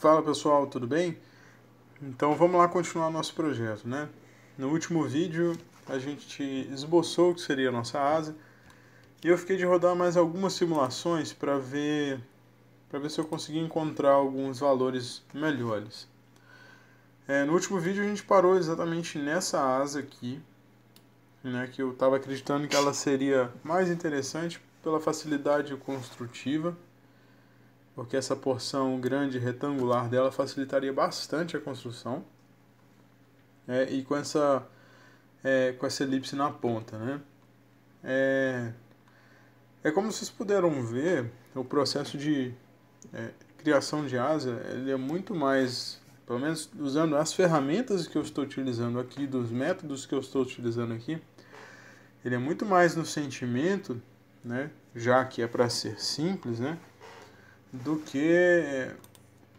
Fala pessoal, tudo bem? Então vamos lá continuar nosso projeto, né? No último vídeo a gente esboçou o que seria a nossa asa e eu fiquei de rodar mais algumas simulações para ver se eu conseguia encontrar alguns valores melhores. No último vídeo a gente parou exatamente nessa asa aqui, né? Que eu estava acreditando que ela seria mais interessante pela facilidade construtiva, porque essa porção grande retangular dela facilitaria bastante a construção, e com essa elipse na ponta, né? É como vocês puderam ver, o processo de criação de asa ele é muito mais, pelo menos usando as ferramentas que eu estou utilizando aqui, dos métodos que eu estou utilizando aqui, ele é muito mais no sentimento, né? Já que é para ser simples, né? Do que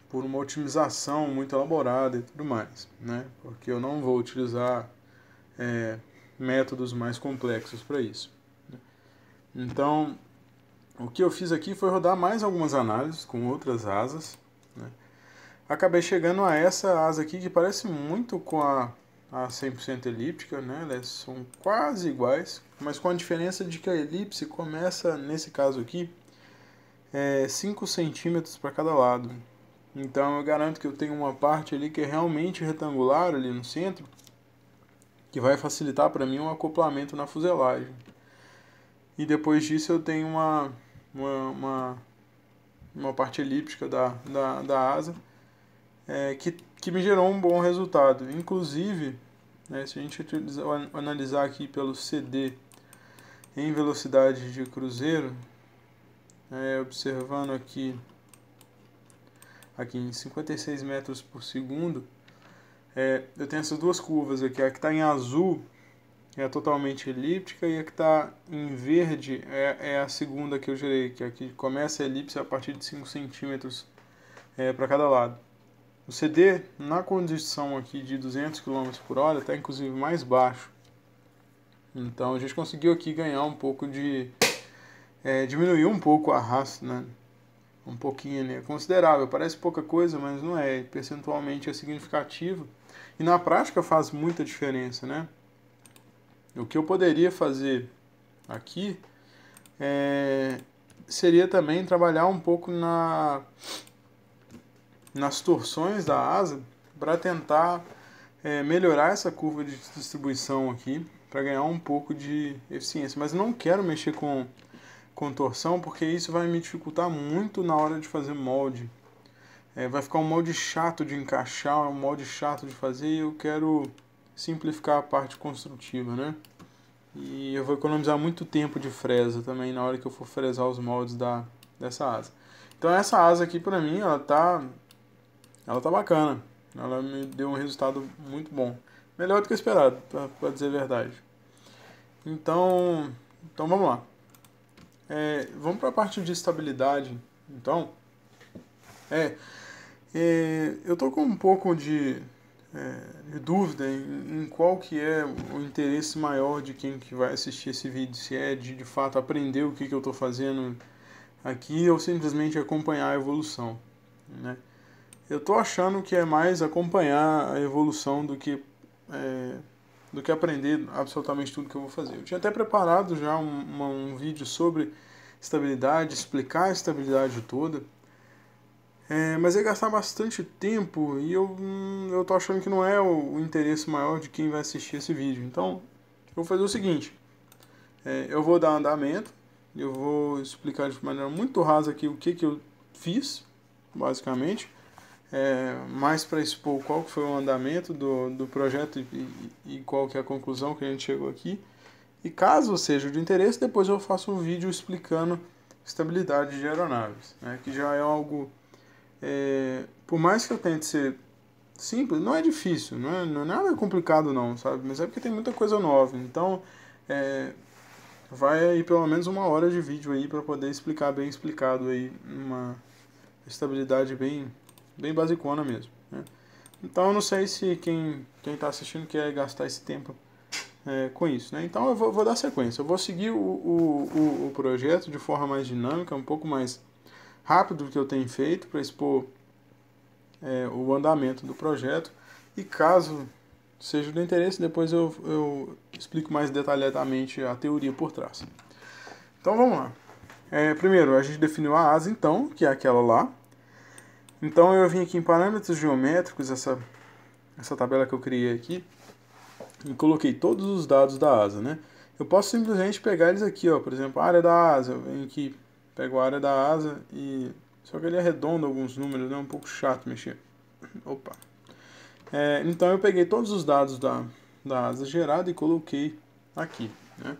por uma otimização muito elaborada e tudo mais, né? Porque eu não vou utilizar métodos mais complexos para isso. Então, o que eu fiz aqui foi rodar mais algumas análises com outras asas, né? Acabei chegando a essa asa aqui que parece muito com a 100% elíptica, né? Elas são quase iguais, mas com a diferença de que a elipse começa, nesse caso aqui, 5 centímetros para cada lado. Então eu garanto que eu tenho uma parte ali que é realmente retangular ali no centro, que vai facilitar para mim um acoplamento na fuselagem. E depois disso eu tenho uma parte elíptica da asa que me gerou um bom resultado. Inclusive, né, se a gente analisar aqui pelo CD em velocidade de cruzeiro, observando aqui em 56 metros por segundo, eu tenho essas duas curvas aqui. A que está em azul é totalmente elíptica e a que está em verde é a segunda que eu gerei, que aqui começa a elipse a partir de 5 centímetros para cada lado. O CD, na condição aqui de 200 km por hora, está inclusive mais baixo. Então a gente conseguiu aqui ganhar um pouco diminuir um pouco o arrasto, né? Um pouquinho, né? Considerável, parece pouca coisa, mas não é, percentualmente é significativo e na prática faz muita diferença, né? O que eu poderia fazer aqui seria também trabalhar um pouco nas torções da asa para tentar melhorar essa curva de distribuição aqui, para ganhar um pouco de eficiência. Mas não quero mexer com torção, porque isso vai me dificultar muito na hora de fazer molde. Vai ficar um molde chato de encaixar, um molde chato de fazer, e eu quero simplificar a parte construtiva, né? E eu vou economizar muito tempo de fresa também na hora que eu for fresar os moldes dessa asa. Então essa asa aqui pra mim, ela tá bacana. Ela me deu um resultado muito bom. Melhor do que esperado, pra dizer a verdade. Então vamos lá. Vamos para a parte de estabilidade. Então, eu tô com um pouco de dúvida em qual que é o interesse maior de quem que vai assistir esse vídeo. Se é de fato aprender o que eu estou fazendo aqui ou simplesmente acompanhar a evolução, né? Eu tô achando que é mais acompanhar a evolução do que aprender absolutamente tudo que eu vou fazer. Eu tinha até preparado já um vídeo sobre estabilidade, explicar a estabilidade toda, mas ia gastar bastante tempo e eu tô achando que não é o interesse maior de quem vai assistir esse vídeo. Então, eu vou fazer o seguinte, eu vou dar andamento, eu vou explicar de maneira muito rasa aqui o que eu fiz, basicamente, mais para expor qual que foi o andamento do projeto e qual que é a conclusão que a gente chegou aqui. E caso seja de interesse, depois eu faço um vídeo explicando estabilidade de aeronaves, né, que já é algo, por mais que eu tente ser simples, não é difícil, não é nada complicado não, sabe? Mas é porque tem muita coisa nova, então vai aí pelo menos 1 hora de vídeo aí para poder explicar bem explicado aí uma estabilidade bem basicona mesmo, né? Então eu não sei se quem está assistindo quer gastar esse tempo com isso, né? Então eu vou dar sequência, eu vou seguir o projeto de forma mais dinâmica, um pouco mais rápido do que eu tenho feito, para expor o andamento do projeto. E caso seja do interesse, depois eu explico mais detalhadamente a teoria por trás. Então vamos lá. Primeiro, a gente definiu a asa, então, que é aquela lá. Então eu vim aqui em parâmetros geométricos, essa tabela que eu criei aqui, e coloquei todos os dados da asa, né? Eu posso simplesmente pegar eles aqui, ó, por exemplo, a área da asa, eu venho aqui, pego a área da asa e... Só que ele arredonda alguns números, né? É um pouco chato mexer. Opa! Então eu peguei todos os dados da asa gerada e coloquei aqui, né?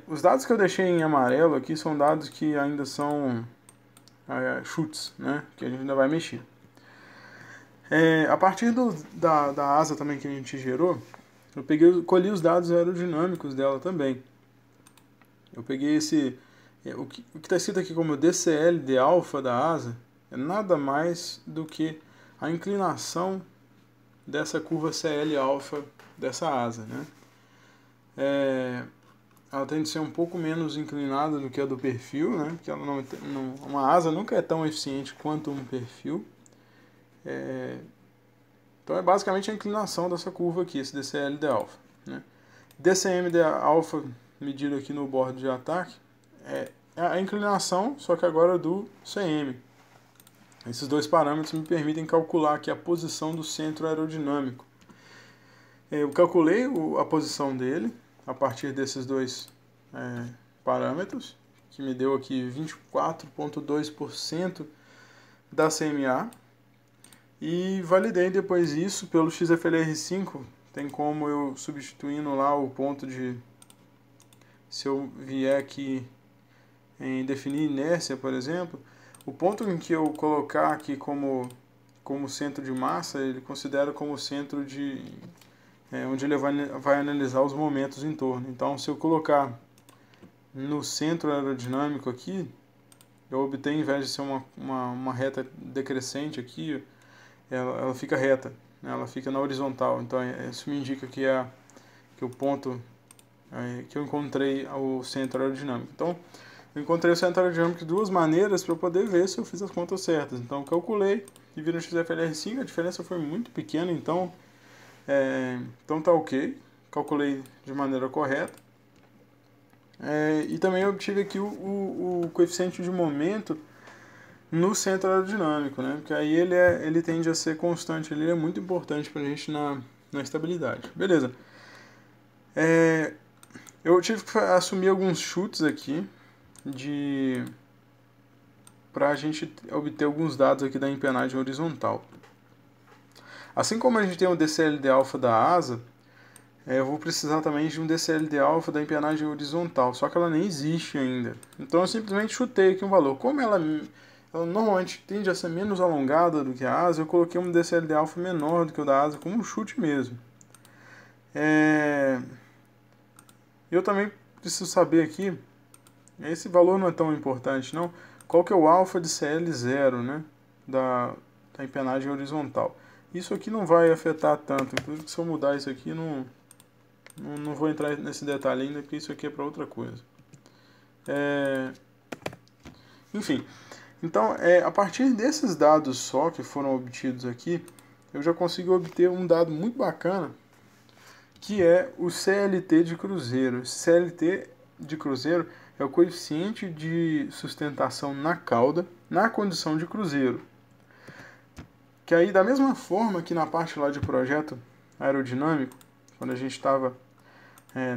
Os dados que eu deixei em amarelo aqui são dados que ainda são chutes, né? Que a gente ainda vai mexer. A partir da asa também que a gente gerou, eu colhi os dados aerodinâmicos dela também. Eu peguei o que está escrito aqui como DCL de alfa da asa é nada mais do que a inclinação dessa curva CL alfa dessa asa, né? Ela tende a ser um pouco menos inclinada do que a do perfil, né? Porque uma asa nunca é tão eficiente quanto um perfil. Então é basicamente a inclinação dessa curva aqui, esse DCL de alfa, né? DCM de alfa medido aqui no bordo de ataque é a inclinação, só que agora do CM. Esses dois parâmetros me permitem calcular aqui a posição do centro aerodinâmico. Eu calculei a posição dele a partir desses dois parâmetros, que me deu aqui 24,2% da CMA, e validei depois isso pelo XFLR5. Tem como eu substituindo lá o ponto de... Se eu vier aqui em definir inércia, por exemplo, o ponto em que eu colocar aqui como centro de massa, ele considera como centro de... onde ele vai analisar os momentos em torno. Então, se eu colocar no centro aerodinâmico aqui, eu obtenho, em vez de ser uma reta decrescente aqui, ela fica reta, né? Ela fica na horizontal. Então, isso me indica que o ponto que eu encontrei o centro aerodinâmico. Então, eu encontrei o centro aerodinâmico de duas maneiras para eu poder ver se eu fiz as contas certas. Então, eu calculei e vi no XFLR5, a diferença foi muito pequena, então tá ok. Calculei de maneira correta. E também eu obtive aqui o coeficiente de momento no centro aerodinâmico, né? Porque aí ele tende a ser constante, ele é muito importante para a gente na estabilidade. Beleza. Eu tive que assumir alguns chutes aqui para a gente obter alguns dados aqui da empenagem horizontal. Assim como a gente tem o DCL de alfa da asa, eu vou precisar também de um DCL de alfa da empenagem horizontal, só que ela nem existe ainda. Então eu simplesmente chutei aqui um valor. Como ela normalmente tende a ser menos alongada do que a asa, eu coloquei um DCL de alfa menor do que o da asa, como um chute mesmo. Eu também preciso saber aqui, esse valor não é tão importante não, qual que é o alfa de CL0, né, da empenagem horizontal. Isso aqui não vai afetar tanto, inclusive se eu mudar isso aqui, não vou entrar nesse detalhe ainda, porque isso aqui é para outra coisa. Enfim, então a partir desses dados só que foram obtidos aqui, eu já consigo obter um dado muito bacana, que é o CLT de cruzeiro. Esse CLT de cruzeiro é o coeficiente de sustentação na cauda na condição de cruzeiro. Que aí, da mesma forma que na parte lá de projeto aerodinâmico, quando a gente estava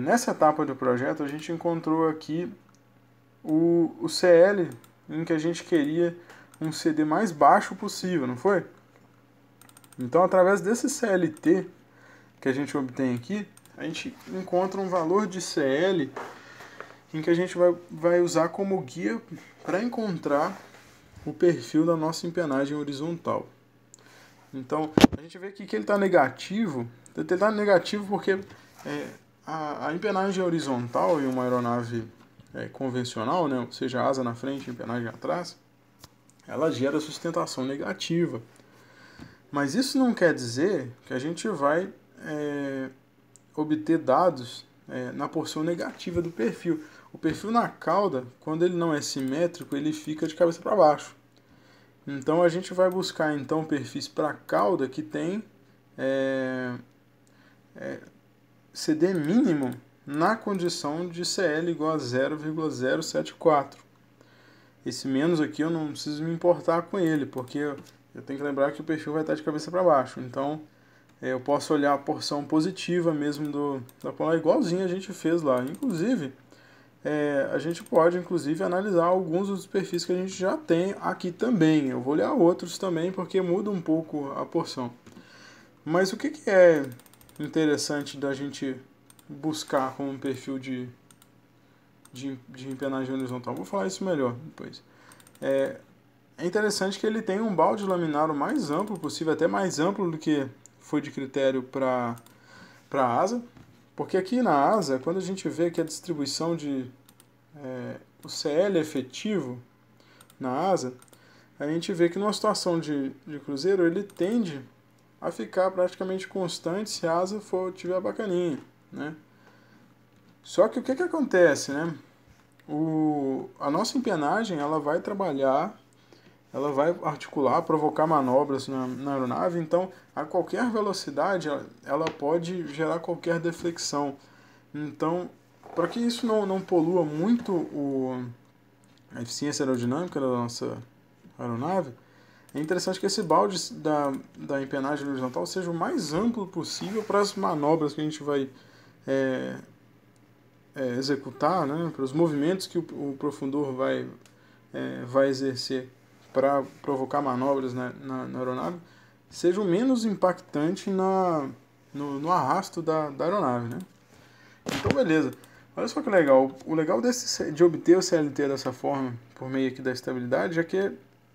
nessa etapa do projeto, a gente encontrou aqui o CL em que a gente queria um CD mais baixo possível, não foi? Então, através desse CLT que a gente obtém aqui, a gente encontra um valor de CL em que a gente vai usar como guia para encontrar o perfil da nossa empenagem horizontal. Então, a gente vê aqui que ele está negativo. Ele está negativo porque a empenagem horizontal em uma aeronave convencional, né, ou seja, asa na frente e empenagem atrás, ela gera sustentação negativa. Mas isso não quer dizer que a gente vai obter dados na porção negativa do perfil. O perfil na cauda, quando ele não é simétrico, ele fica de cabeça para baixo. Então a gente vai buscar então perfis para cauda que tem CD mínimo na condição de CL igual a 0,074. Esse menos aqui eu não preciso me importar com ele, porque eu tenho que lembrar que o perfil vai estar de cabeça para baixo. Então eu posso olhar a porção positiva mesmo da polar, igualzinho a gente fez lá. Inclusive, a gente pode analisar alguns dos perfis que a gente já tem aqui também. Eu vou olhar outros também, porque muda um pouco a porção. Mas o que é interessante da gente buscar como um perfil de empenagem horizontal? Vou falar isso melhor depois. É interessante que ele tenha um balde laminar o mais amplo possível, até mais amplo do que foi de critério para a asa, porque aqui na asa, quando a gente vê que a distribuição o CL efetivo na asa, a gente vê que numa situação de cruzeiro ele tende a ficar praticamente constante se a asa tiver bacaninha, né? Só que o que acontece, né? A nossa empenagem ela vai trabalhar, ela vai articular, provocar manobras na aeronave, então a qualquer velocidade ela pode gerar qualquer deflexão. Então, para que isso não polua muito a eficiência aerodinâmica da nossa aeronave, é interessante que esse balde da empenagem horizontal seja o mais amplo possível para as manobras que a gente vai executar, né, para os movimentos que o profundor vai exercer para provocar manobras na aeronave, seja o menos impactante no arrasto da aeronave, né? Então, beleza. Olha só que legal. O legal de obter o CLT dessa forma, por meio aqui da estabilidade, é que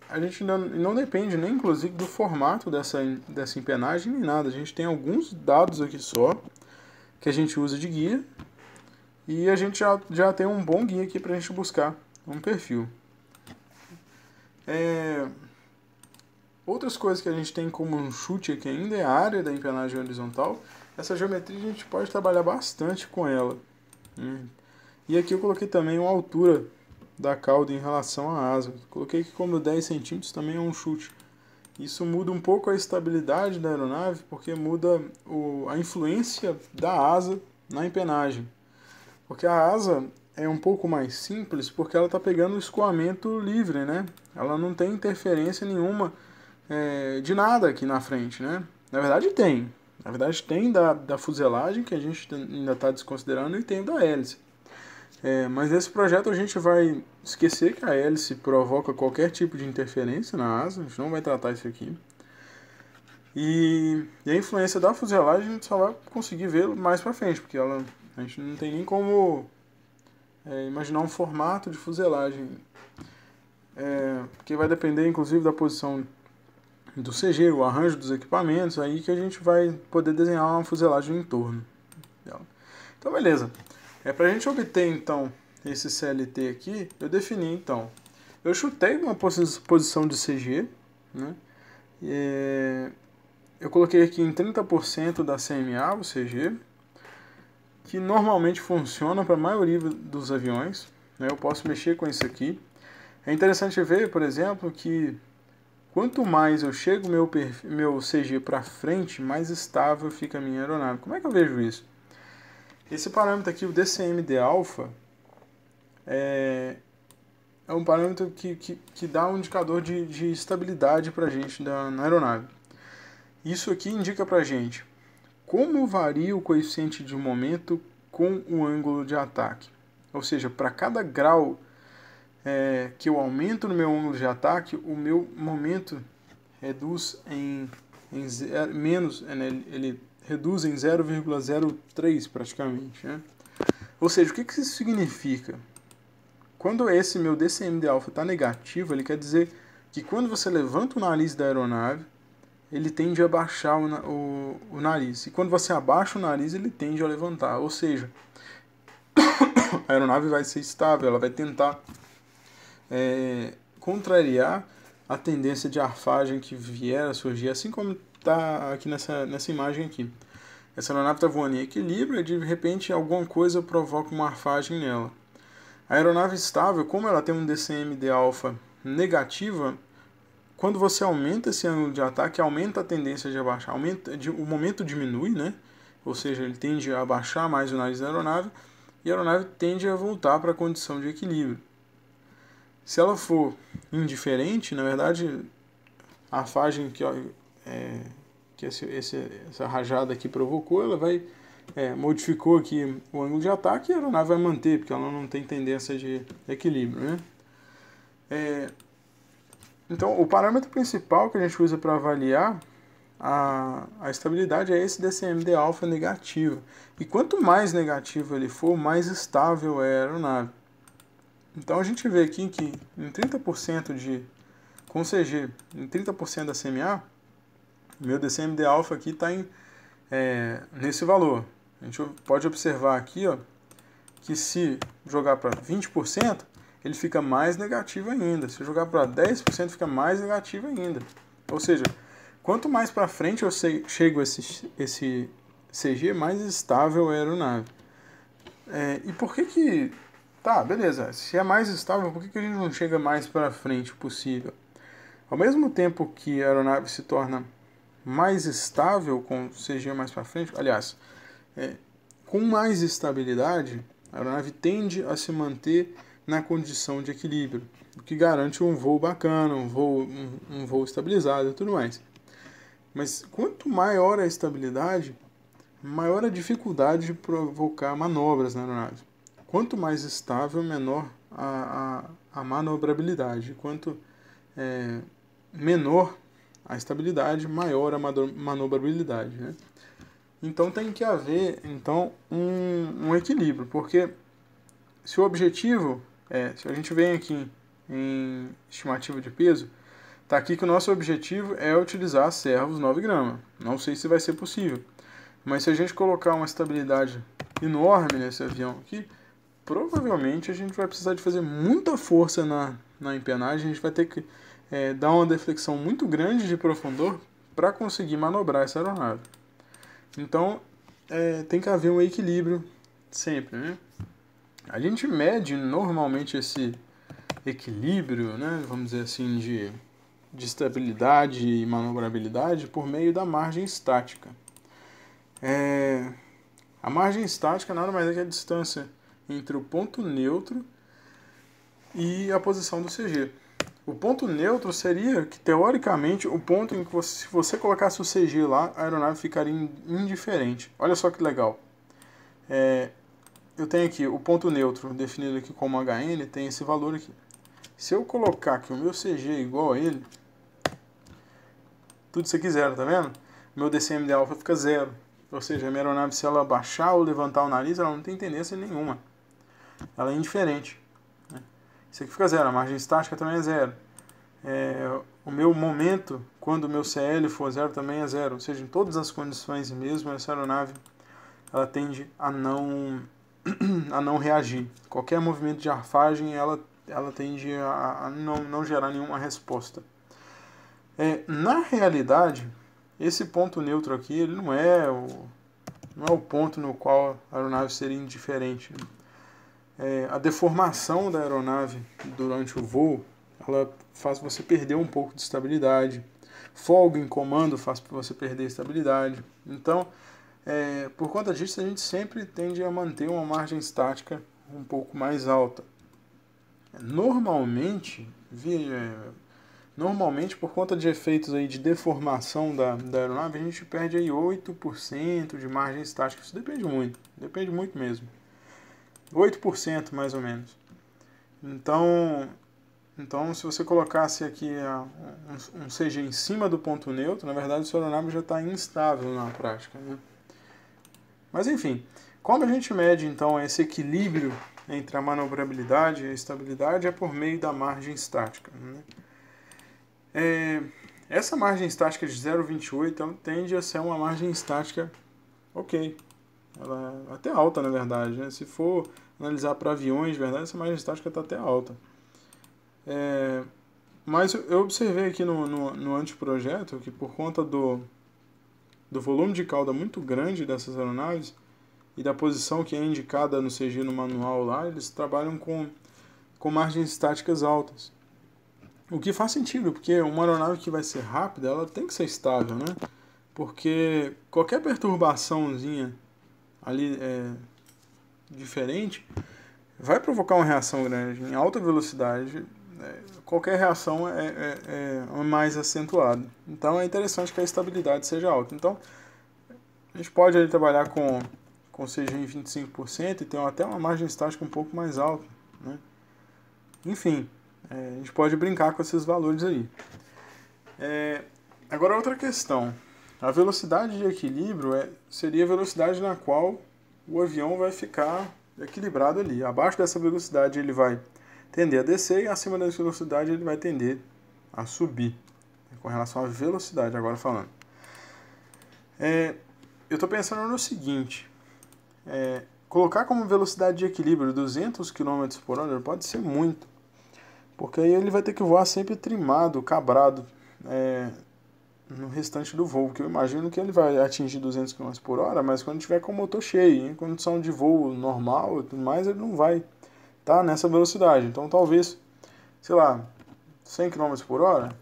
a gente não depende nem, inclusive, do formato dessa empenagem, nem nada. A gente tem alguns dados aqui só, que a gente usa de guia, e a gente já tem um bom guia aqui para a gente buscar um perfil. Outras coisas que a gente tem como um chute aqui ainda é a área da empenagem horizontal. Essa geometria a gente pode trabalhar bastante com ela. E aqui eu coloquei também uma altura da cauda em relação à asa. Coloquei que como 10 centímetros também é um chute. Isso muda um pouco a estabilidade da aeronave, porque muda a influência da asa na empenagem. Porque a asa é um pouco mais simples, porque ela está pegando o escoamento livre, né? Ela não tem interferência nenhuma de nada aqui na frente, né? Na verdade tem. Na verdade tem da fuselagem, que a gente ainda está desconsiderando, e tem da hélice. Mas nesse projeto a gente vai esquecer que a hélice provoca qualquer tipo de interferência na asa, a gente não vai tratar isso aqui. E a influência da fuselagem a gente só vai conseguir ver mais pra frente, porque a gente não tem nem como imaginar um formato de fuselagem. Porque vai depender inclusive da posição do CG, o arranjo dos equipamentos, aí que a gente vai poder desenhar uma fuselagem em torno dela. Então beleza. Para a gente obter então esse CLT aqui, eu defini então. Eu chutei uma posição de CG, né? Eu coloquei aqui em 30% da CMA, o CG, que normalmente funciona para a maioria dos aviões, né? Eu posso mexer com isso aqui. É interessante ver, por exemplo, que quanto mais eu chego meu CG para frente, mais estável fica a minha aeronave. Como é que eu vejo isso? Esse parâmetro aqui, o DCM-D alfa, é um parâmetro que dá um indicador de estabilidade para a gente na aeronave. Isso aqui indica para a gente como varia o coeficiente de momento com o ângulo de ataque. Ou seja, para cada grau que eu aumento no meu ângulo de ataque, o meu momento reduz ele reduz em 0,03 praticamente, né? Ou seja, o que isso significa? Quando esse meu DCM de alfa está negativo, ele quer dizer que quando você levanta o nariz da aeronave, ele tende a baixar o nariz. E quando você abaixa o nariz, ele tende a levantar. Ou seja, a aeronave vai ser estável, ela vai tentar contrariar a tendência de arfagem que vier a surgir, assim como está aqui nessa imagem aqui. Essa aeronave está voando em equilíbrio e de repente alguma coisa provoca uma arfagem nela. A aeronave estável, como ela tem um DCM de alfa negativa, quando você aumenta esse ângulo de ataque, aumenta a tendência de abaixar, o momento diminui, né? Ou seja, ele tende a abaixar mais o nariz da aeronave e a aeronave tende a voltar para a condição de equilíbrio. Se ela for indiferente, na verdade, a afagem que essa rajada aqui provocou, ela vai modificou aqui o ângulo de ataque e a aeronave vai manter, porque ela não tem tendência de equilíbrio, né? Então, o parâmetro principal que a gente usa para avaliar a estabilidade é esse DCMD-alfa negativo. E quanto mais negativo ele for, mais estável é a aeronave. Então, a gente vê aqui que em 30% com CG, em 30% da CMA, meu DCMD-alfa aqui está nesse valor. A gente pode observar aqui, ó, que se jogar para 20%, ele fica mais negativo ainda. Se eu jogar para 10%, fica mais negativo ainda. Ou seja, quanto mais para frente eu chego esse CG, mais estável é a aeronave. E por que... Tá, beleza. Se é mais estável, por que a gente não chega mais para frente possível? Ao mesmo tempo que a aeronave se torna mais estável com CG mais para frente, aliás, com mais estabilidade, a aeronave tende a se manter na condição de equilíbrio, o que garante um voo bacana, um voo estabilizado e tudo mais. Mas quanto maior a estabilidade, maior a dificuldade de provocar manobras na aeronave. Quanto mais estável, menor a manobrabilidade. Quanto menor a estabilidade, maior a manobrabilidade, né? Então tem que haver um equilíbrio, porque se o objetivo se a gente vem aqui em estimativa de peso, está aqui que o nosso objetivo é utilizar servos 9 gramas. Não sei se vai ser possível, mas se a gente colocar uma estabilidade enorme nesse avião aqui, provavelmente a gente vai precisar de fazer muita força na empenagem, a gente vai ter que dar uma deflexão muito grande de profundor para conseguir manobrar essa aeronave. Então, tem que haver um equilíbrio sempre, né? A gente mede normalmente esse equilíbrio, né, vamos dizer assim, de estabilidade e manobrabilidade por meio da margem estática. A margem estática nada mais é que a distância entre o ponto neutro e a posição do CG. O ponto neutro seria que, teoricamente, o ponto em que se você colocasse o CG lá, a aeronave ficaria indiferente. Olha só que legal. Eu tenho aqui o ponto neutro, definido aqui como HN, tem esse valor aqui. Se eu colocar que o meu CG é igual a ele, tudo isso aqui zero, tá vendo? Meu DCMD-alfa fica zero. Ou seja, a minha aeronave, se ela baixar ou levantar o nariz, ela não tem tendência nenhuma. Ela é indiferente. Isso aqui fica zero, a margem estática também é zero. O meu momento, quando o meu CL for zero, também é zero. Ou seja, em todas as condições mesmo, essa aeronave ela tende a não reagir. Qualquer movimento de arfagem, ela tende a não gerar nenhuma resposta. Na realidade, esse ponto neutro aqui, ele não é o ponto no qual a aeronave seria indiferente. A deformação da aeronave durante o voo, ela faz você perder um pouco de estabilidade. Folga em comando faz você perder estabilidade. Então, por conta disso, a gente sempre tende a manter uma margem estática um pouco mais alta. Normalmente, por conta de efeitos aí de deformação da aeronave, a gente perde aí 8% de margem estática. Isso depende muito mesmo. 8% mais ou menos. Então, se você colocasse aqui um CG em cima do ponto neutro, na verdade a sua aeronave já está instável na prática, né? Mas enfim, como a gente mede então esse equilíbrio entre a manobrabilidade e a estabilidade é por meio da margem estática, né? Essa margem estática de 0,28 ela tende a ser uma margem estática ok. Ela é até alta, na verdade, né? Se for analisar para aviões, de verdade, essa margem estática está até alta. Mas eu observei aqui no anteprojeto que por conta do volume de cauda muito grande dessas aeronaves e da posição que é indicada no CG no manual lá, eles trabalham com margens estáticas altas. O que faz sentido, porque uma aeronave que vai ser rápida, ela tem que ser estável, né? Porque qualquer perturbaçãozinha ali diferente vai provocar uma reação grande em alta velocidade. Qualquer reação é mais acentuada. Então é interessante que a estabilidade seja alta. Então a gente pode ali trabalhar com CG em 25% e ter até uma margem estática um pouco mais alta, né? Enfim, a gente pode brincar com esses valores aí. Agora outra questão. A velocidade de equilíbrio seria a velocidade na qual o avião vai ficar equilibrado ali. Abaixo dessa velocidade ele vai tender a descer e acima dessa velocidade ele vai tender a subir. Com relação à velocidade, agora falando. Eu estou pensando no seguinte. Colocar como velocidade de equilíbrio 200 km por hora pode ser muito. Porque aí ele vai ter que voar sempre trimado, cabrado no restante do voo. Porque eu imagino que ele vai atingir 200 km por hora, mas quando tiver com o motor cheio, em condição de voo normal e tudo mais, ele não vai estar nessa velocidade. Então talvez, sei lá, 100 km por hora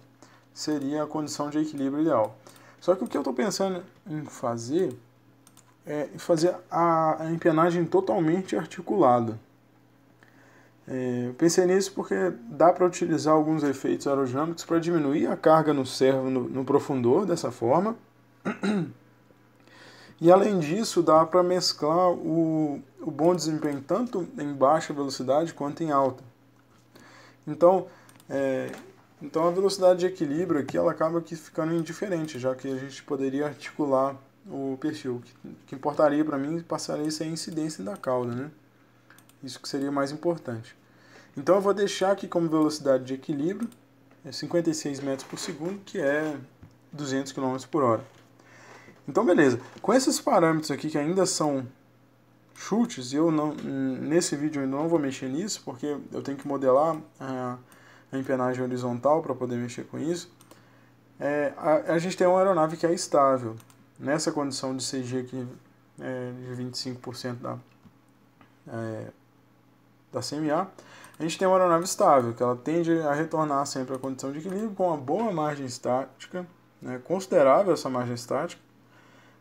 seria a condição de equilíbrio ideal. Só que o que eu estou pensando em fazer é fazer a empenagem totalmente articulada. Eu pensei nisso porque dá para utilizar alguns efeitos aerodinâmicos para diminuir a carga no servo no profundor dessa forma. E além disso, dá para mesclar o bom desempenho tanto em baixa velocidade quanto em alta. Então a velocidade de equilíbrio aqui ela acaba aqui ficando indiferente, já que a gente poderia articular o perfil. O que importaria para mim passaria a ser a incidência da cauda, né? Isso que seria mais importante. Então eu vou deixar aqui como velocidade de equilíbrio 56 metros por segundo, que é 200 km por hora. Então beleza. Com esses parâmetros aqui que ainda são chutes, nesse vídeo eu ainda não vou mexer nisso, porque eu tenho que modelar a empenagem horizontal para poder mexer com isso. A gente tem uma aeronave que é estável. Nessa condição de CG aqui de 25% da CMA, a gente tem uma aeronave estável, que ela tende a retornar sempre à condição de equilíbrio com uma boa margem estática, né, considerável essa margem estática.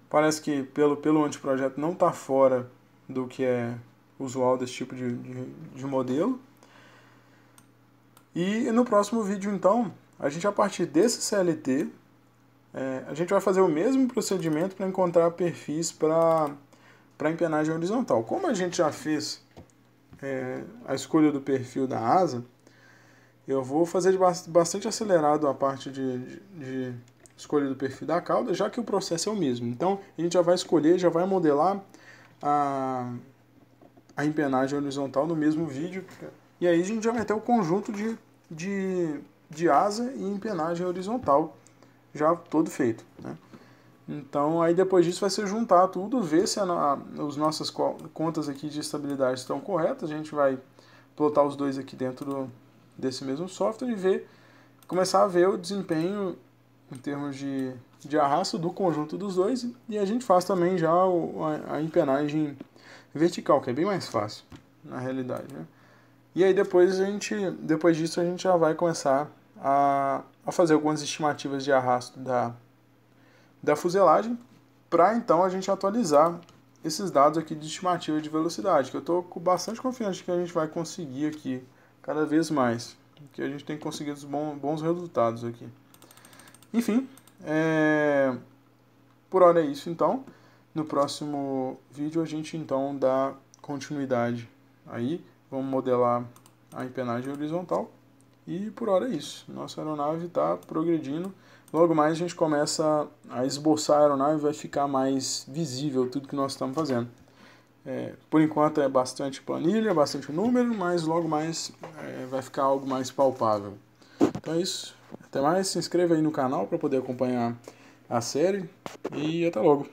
Parece que pelo anteprojeto não está fora do que é usual desse tipo de modelo. E no próximo vídeo, então, a gente, a partir desse CLT, a gente vai fazer o mesmo procedimento para encontrar perfis para empenagem horizontal. Como a gente já fez a escolha do perfil da asa, eu vou fazer bastante acelerado a parte de escolha do perfil da cauda, já que o processo é o mesmo. Então, a gente já vai escolher, já vai modelar a empenagem horizontal no mesmo vídeo. E aí a gente já vai ter o conjunto de asa e empenagem horizontal já todo feito, né? Então, aí depois disso vai ser juntar tudo, ver se as nossas contas aqui de estabilidade estão corretas. A gente vai plotar os dois aqui dentro desse mesmo software e começar a ver o desempenho em termos de arrasto do conjunto dos dois. E a gente faz também já a empenagem vertical, que é bem mais fácil, na realidade, né? E aí depois disso a gente já vai começar a fazer algumas estimativas de arrasto da fuselagem, para então a gente atualizar esses dados aqui de estimativa de velocidade, que eu estou bastante confiante que a gente vai conseguir aqui cada vez mais, que a gente tem conseguido bons resultados aqui. Enfim, por hora é isso então. No próximo vídeo a gente então dá continuidade aí, vamos modelar a empenagem horizontal. E por hora é isso. Nossa aeronave está progredindo. Logo mais a gente começa a esboçar a aeronave e vai ficar mais visível tudo que nós estamos fazendo. Por enquanto é bastante planilha, bastante número, mas logo mais vai ficar algo mais palpável. Então é isso. Até mais. Se inscreva aí no canal para poder acompanhar a série. E até logo.